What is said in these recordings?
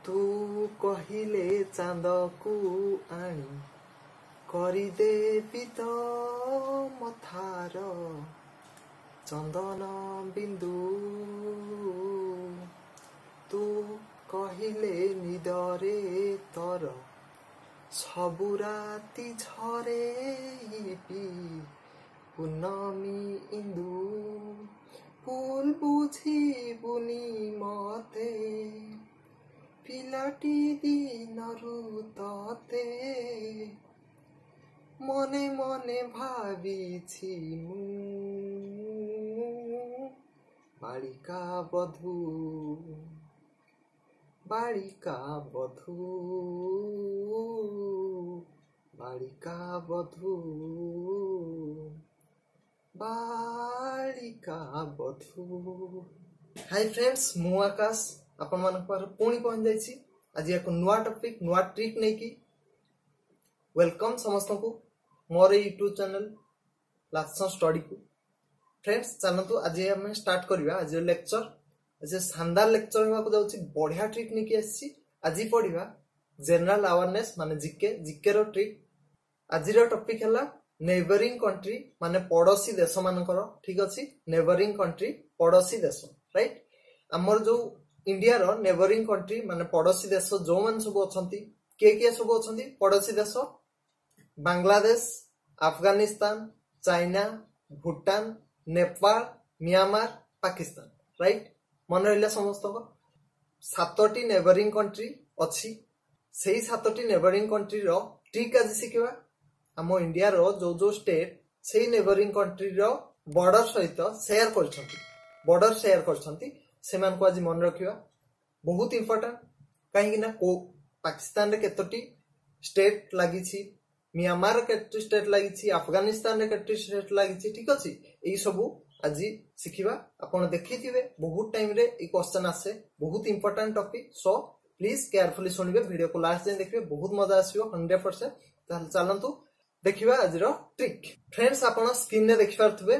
तू कहिले चांदकू आनी करिदेवी तो मथार चंदन बिंदु तू कहिले निदरे तर सबु राति झरे पूनमी इंदु फूल बुझी बुनी मते पिलाटी दिनरु तते मने मने भाविछि मु बालिका बधू बालिका बधू बालिका बधू बालिका बधू। हाय फ्रेंड्स, मु आकाश आपण मान पर पुणी पहुंच जाइछि। आज एक नुआ टॉपिक नुआ ट्रिक नै की वेलकम समस्त को मोर यूट्यूब चैनल लासन स्टडी को। फ्रेंड्स चलतु आज हम स्टार्ट करबा। आज लेक्चर आज शानदार लेक्चर होगा को जाउछि। बढ़िया ट्रिक नै की आछि। आज पढिबा जनरल अवेयरनेस माने जीके रो ट्रिक। आज रो टॉपिक हला नेबरिंग कंट्री माने पड़ोसी देश मानकर। ठीक अछि, नेबरिंग कंट्री पड़ोसी देश, राइट। हमर जो इंडिया रो नेबरिंग कंट्री माने पड़ोसी देश जो मान सब अछंती के सब अछंती पड़ोसी देश Bangladesh, Afghanistan, China, Bhutan, Nepal, Myanmar, Pakistan, right. मन रहिला समस्त को 7टी नेबरिंग कंट्री अछि। सेही 7टी नेबरिंग कंट्री रो ट्रिक आज सिखिबा। हम इंडिया रो जो स्टेट सेही नेबरिंग कंट्री रो बॉर्डर सहित शेयर करछंती, बॉर्डर शेयर करछंती सेमान को आज मन रखिबा। बहुत इंपोर्टेंट काहे ना को पाकिस्तान रे केतोटी स्टेट लागि छी, म्यांमार रे केतोटी स्टेट लागि छी, अफगानिस्तान रे केतोटी स्टेट लागि छी। ठीक अछि, एई सब आज सिखिबा। आपण देखिथिबे बहुत टाइम रे ई क्वेश्चन आसे, बहुत important topic. So please carefully सुनिबे, वीडियो को लास्ट दिन देखिबे, बहुत मजा आसीबो 100%। ताल चलंतु देखिबा आज रो ट्रिक। फ्रेंड्स आपण स्क्रीन रे देखि पारथबे,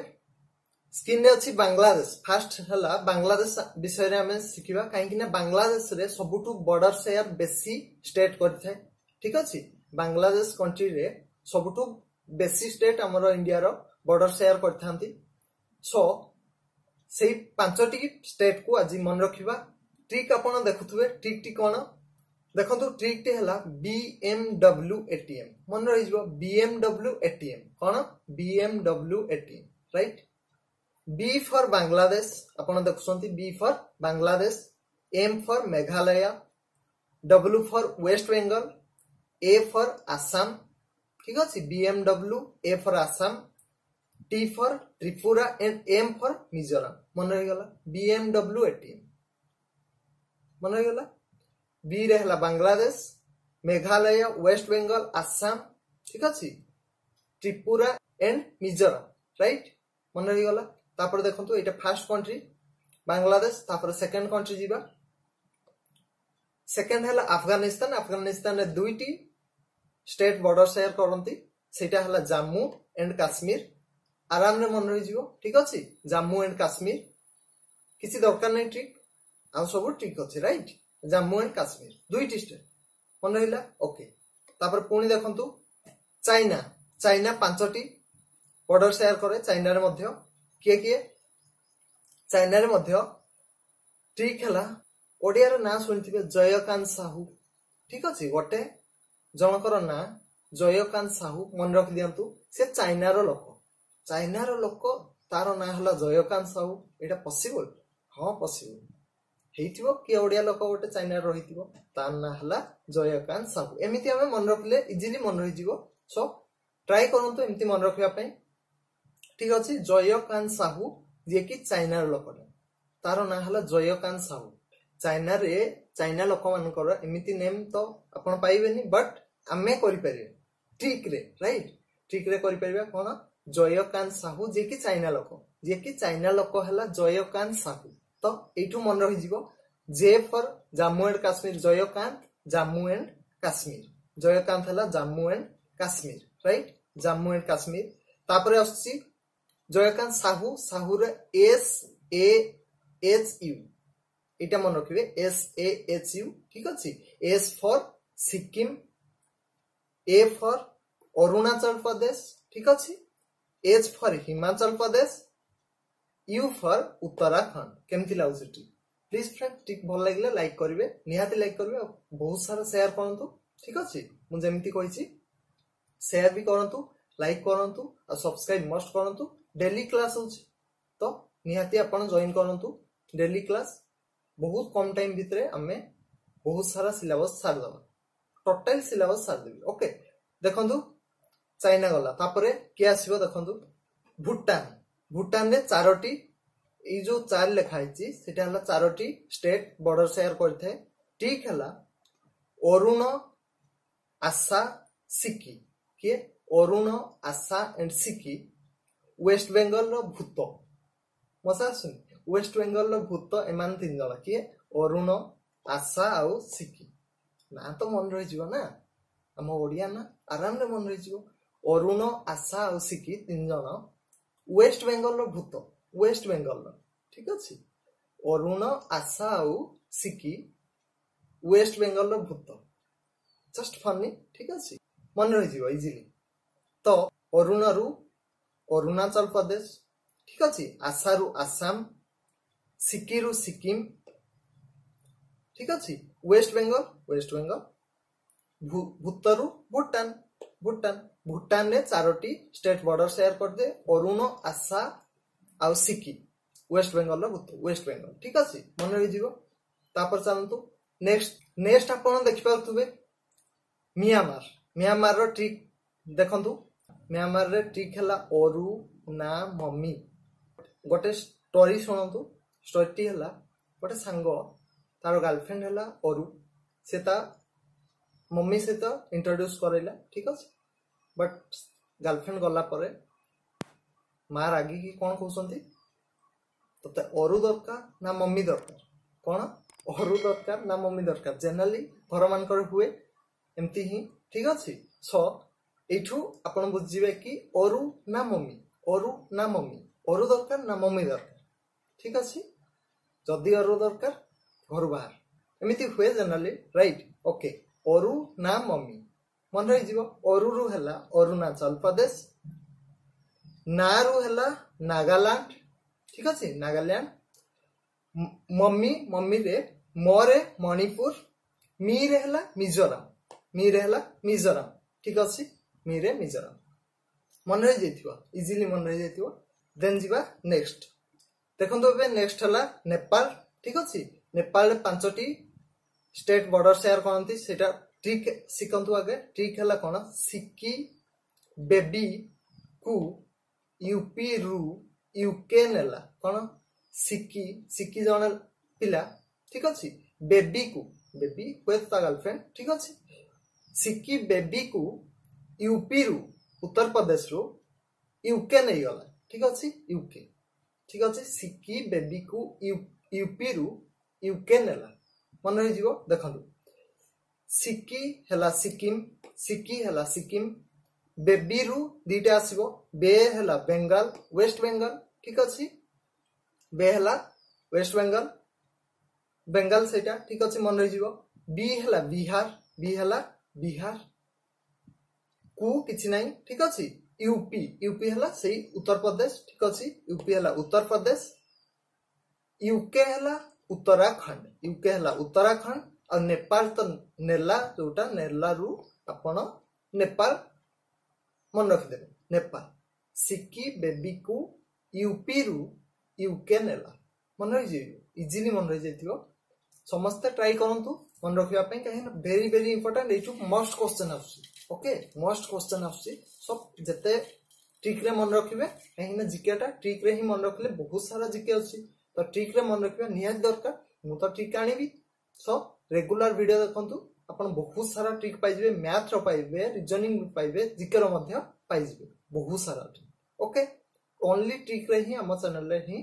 स्क्रीन रे अछि बांग्लादेश। फास्ट हला बांग्लादेश विषय रे हमें सिखिबा काहे कि ना बांग्लादेश रे सबुटु बॉर्डर शेयर बेसी स्टेट करथाय। ठीक अछि, बांग्लादेश कंट्री रे सबुटु बेसी स्टेट हमरो इंडिया रो बॉर्डर शेयर करथांती। सो सेही 5टी स्टेट को आज मन रखिबा। ट्रिक आपण देखुथबे, ट्रिक टी कोन देखंतु। ट्रिक टी हला BMW ATM। मन रहिजबो BMW ATM कोन BMW ATM, right. B for Bangladesh आपण देखुसंती, B for Bangladesh, M for Meghalaya, W for West Bengal, A for Assam. ठीक अछि, BMW A for Assam, T for Tripura and M for Mizoram. मन रहि गला BMW ATM मन रहि गला। B रे हला बांग्लादेश, मेघालय, वेस्ट बंगाल, आसाम। ठीक अछि, त्रिपुरा एंड मिजोरम, राइट। मन रहि गला। तापर देखंतु एटा फर्स्ट कंट्री बांग्लादेश। तापर सेकंड कंट्री जीवा, सेकंड हला अफगानिस्तान। अफगानिस्तान रे 2टी स्टेट बॉर्डर शेयर करंती, सेटा हला जम्मू एंड कश्मीर। आराम रे मन रहि जिवो। ठीक अछि, जम्मू एंड कश्मीर किछि दरकार नै ट्रिक, आ सब ट्रिक अछि, राइट। जम्मू एंड कश्मीर 2टी स्टेट मन रहिला। ओके, तापर पुणी देखंतु चाइना। चाइना 5टी बॉर्डर शेयर करे चाइना रे मध्य। किए चाइना रे मध्य ट्रिक हला ओडिया रो ना सुनिथिबे जयकांत साहू। ठीक अछि, गोटे जनकर ना जयकांत साहू मन रख दियंतु। से चाइना रो लोक, चाइना रो लोक, तारो ना हला जयकांत साहू। एटा पॉसिबल? हां पॉसिबल हेइथिबो कि ओडिया लोक गोटे चाइना रो रहिथिबो, तार ना हला जयकांत साहू। एमिति हमें मन रखले इजीली मन रहि जिवो। सो ट्राई करंतु एमिति मन रखिया पई। ठीक अछि, जयकांत साहू जे कि चाइना रो लोक, तारो ना हला जयकांत साहू। चाइना रे चाइना लोक मानकर एमिति नेम तो आपण पाइबेनी, बट आमे करि परिबे ट्रिक रे, राइट। ट्रिक रे करि परिबा कोन जयकांत साहू जे कि चाइना लोक, जे कि चाइना लोक हला जयकांत साहू। तो एठु मन रहि जिवो जे for Jammu and Kashmir, Jaykant Jammu and Kashmir. Jaykant हला Jammu and Kashmir, right. Jammu and Kashmir. तापरे आछि जयकांत साहू। साहू रे SAHU एटा मन रखिबे SAHU ठीक अछि S for Sikkim A for Arunachal Pradesh ठीक अछि H for Himachal Pradesh U for Uttarakhand केमति लाउसिटी प्लीज फ्रेंड ठीक भल लागले लाइक करिवे निहाती लाइक करिवे बहुत सारा शेयर करंतु ठीक अछि मु जेमति कहिछि शेयर भी करंतु लाइक करंतु आ सब्सक्राइब मस्ट करंतु डेली क्लास होछि तो निहाती आपण जॉइन करंतु डेली क्लास बहुत कम टाइम भितरे हमें बहुत सारा सिलेबस सार दबा टोटल सिलेबस सार देबी ओके देखंतु चाइना गला तापरे के आसीबो देखंतु भूटान भूटान रे चारोटी ए जो चार लिखा है सेटा हला चारोटी स्टेट बॉर्डर शेयर करथे ठीक हला अरुण आशा सिक्की के अरुण आशा एंड सिक्की वेस्ट बेंगल रो भूत मसा सुन वेस्ट बेंगल रो भूत एमान तीन जणा के अरुण आशा आउ सिक्की ना तो मन रही जीव ना हम ओडिया ना आराम रे मन रही जीव अरुण आशा आउ सिक्की तीन जण वेस्ट बेंगल रो भूत वेस्ट बेंगल रो ठीक अछि अरुण आशा आउ सिक्की वेस्ट बेंगल रो भूत जस्ट फनी ठीक अछि मन रही जीव इजीली तो अरुण रु अरुणाचल प्रदेश ठीक अछि आशा रु आसाम सिक्की रु सिक्किम ठीक अछि वेस्ट बेंगल भूत रु भूटान भूटान भूटान ने चारोटी स्टेट बॉर्डर शेयर कर दे अरुण आशा आउ सिक्की वेस्ट बेंगल रो भूत वेस्ट बेंगल ठीक अछि मन रही जीव तापर चलंतु नेक्स्ट आपण देखि पारथुबे म्यांमार रो ट्रिक देखंतु म्यांमार रे ट्रिक हला अरु ना मम्मी गोटे स्टोरी सुनंतु स्टोरी हला गोटे सांगो तार गर्लफ्रेंड हला अरु सेता मम्मी से तो इंट्रोड्यूस करैला ठीक अछि बट गर्लफ्रेंड गला परे मार आगे की कोन कहउसंती तते अरु दरकार ना मम्मी दरकार कोन अरु दरकार ना मम्मी दरकार जनरली घर मान कर हुए एमती ही ठीक अछि सो एठू आपण बुझिबे कि अरु ना मम्मी अरु दरकार ना मम्मी दरकार ठीक अछि जदी अरु दरकार घर बाहर एमिति हुए जनरली राइट ओके अरु ना मम्मी मन रही जीव अरु रु हला अरुणाचल प्रदेश ना रु हला नागालैंड ठीक अछि नागालैंड मम्मी रे मोरे मणिपुर मी रे हला मिजोरम ठीक अछि मी रे मिजोरम मन रही जैथिबो इजीली मन रही जैथिबो देन जीवा नेक्स्ट देखंतो बे नेक्स्ट हला नेपाल ठीक अछि नेपाल रे पांचटी स्टेट बॉर्डर शेयर करंती सेटा ट्रिक सिकंतु आगे ट्रिक हला कोन सिक्की बेबी कु यूपी रु यूके नेला कोन सिक्की जण पिला ठीक अछि बेबी विथ ता गर्लफ्रेंड ठीक अछि सिक्की बेबी कु यूपी रु उत्तर प्रदेश रु यूके नै गला ठीक अछि यूके ठीक अछि सिक्की बेबी कु यूपी रु यूके नेला मन रही जीवो देखंतु सिक्की हला सिक्किम बेबी रु दीटा आसीबो बे हला बेंगल वेस्ट बेंगल ठीक अछि बे हला वेस्ट बेंगल सेटा ठीक अछि मन रही जीवो बी हला बिहार कु किछि नै ठीक अछि यूपी हला सेही उत्तर प्रदेश ठीक अछि यूपी हला उत्तर प्रदेश यूके हला उत्तराखंड और नेपाल तो नेला जोटा नेला रु आपण नेपाल मन रख देबे नेपाल सिक्की बेबी को यूपी रु यूके नेला मन रही जे इजीली मन रही जेतिबो समस्त ट्राई करंतु मन रखिया पई काहे ना वेरी वेरी इंपोर्टेंट एचु मस्ट क्वेश्चन आसी ओके मस्ट क्वेश्चन आसी सब जते ट्रिक रे मन रखिबे काहे ना जीकेटा ट्रिक रे ही मन रखले बहुत सारा जीके अछि तो ट्रिक रे मन रखिबे निहात दरकार मु तो ट्रिक आनिबी सो रेगुलर वीडियो देखंतु आपण बहुत सारा ट्रिक पाइबे मैथ रो पाइबे रीजनिंग पाइबे जीके रो मध्ये पाइबे बहुत सारा ओके ओनली ट्रिक रे ही हम चैनल रे ही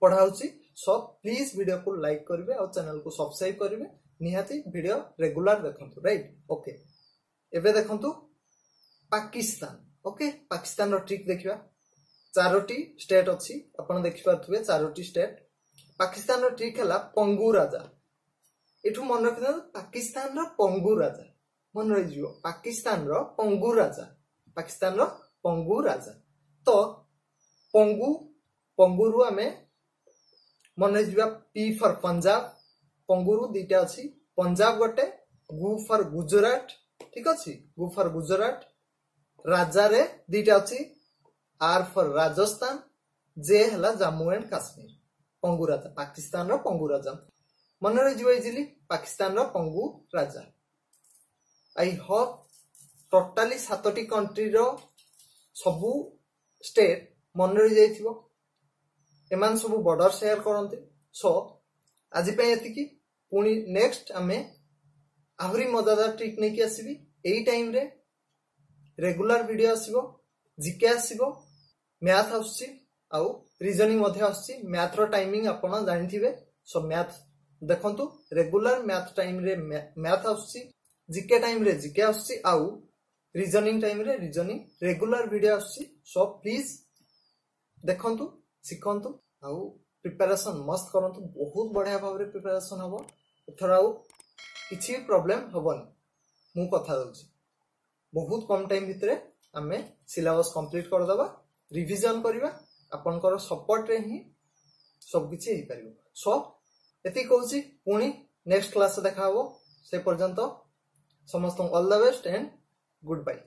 पढ़ाउची सो प्लीज वीडियो को लाइक करिवे और चैनल को सब्सक्राइब करिवे निहाती वीडियो रेगुलर देखंतु राइट ओके एबे देखंतु पाकिस्तान ओके पाकिस्तान रो ट्रिक देखिबा चारोटी स्टेट अछि आपण देखि पाथुबे चारोटी स्टेट पाकिस्तान रो ट्रिक है पंगु राजा एठू मन रखना पाकिस्तान रो पंगु राजा मन रही जीव पाकिस्तान रो पंगु राजा पाकिस्तान रो पंगु राजा तो पंगु पंगु रु आमे मन रही जीवा पी फॉर पंजाब पंगु रु दीटा अछि पंजाब गोटे गु फॉर गुजरात ठीक अछि गु फॉर गुजरात राजा रे दीटा अछि आर फॉर राजस्थान जे हला जम्मू एंड कश्मीर पंगु राजा पाकिस्तान रो पंगु राजा मन रही जीव इजिली पाकिस्तान रो पंगु राजा आई होप टोटाली 7टी कंट्री रो सबु स्टेट मन रही जाइथिबो एमान सबु बॉर्डर शेयर करंते सो आज पे एतिकी पुनी नेक्स्ट आमे आहरी मजादार ट्रिक नै कि आसीबी एई टाइम रे रेगुलर वीडियो आसीबो जीके आसीबो मैथ आउछि आउ रीजनिंग मध्ये आउछि मैथ रो टाइमिंग आपण जानिथिबे सो मैथ देखंतु रेगुलर मैथ टाइम रे मैथ आउछि जीके टाइम रे जीके आउछि आउ रीजनिंग टाइम रे रीजनिंग रेगुलर वीडियो आउछि सो प्लीज देखंतु सिखंतु आउ प्रिपरेशन मस्त करंतु बहुत बढ़िया भाव रे प्रिपरेशन हबो एथरा आउ किछि प्रॉब्लम हबनी मु कथा दउछि बहुत कम टाइम भितरे आमे सिलेबस कंप्लीट कर दबा रिवीजन करबा आपनकर सपोर्ट रे ही सब किछि हे परिबो सो एति कहूछि पुनी नेक्स्ट क्लास देखा हबो से पर्यंत समस्त all the best and good bye.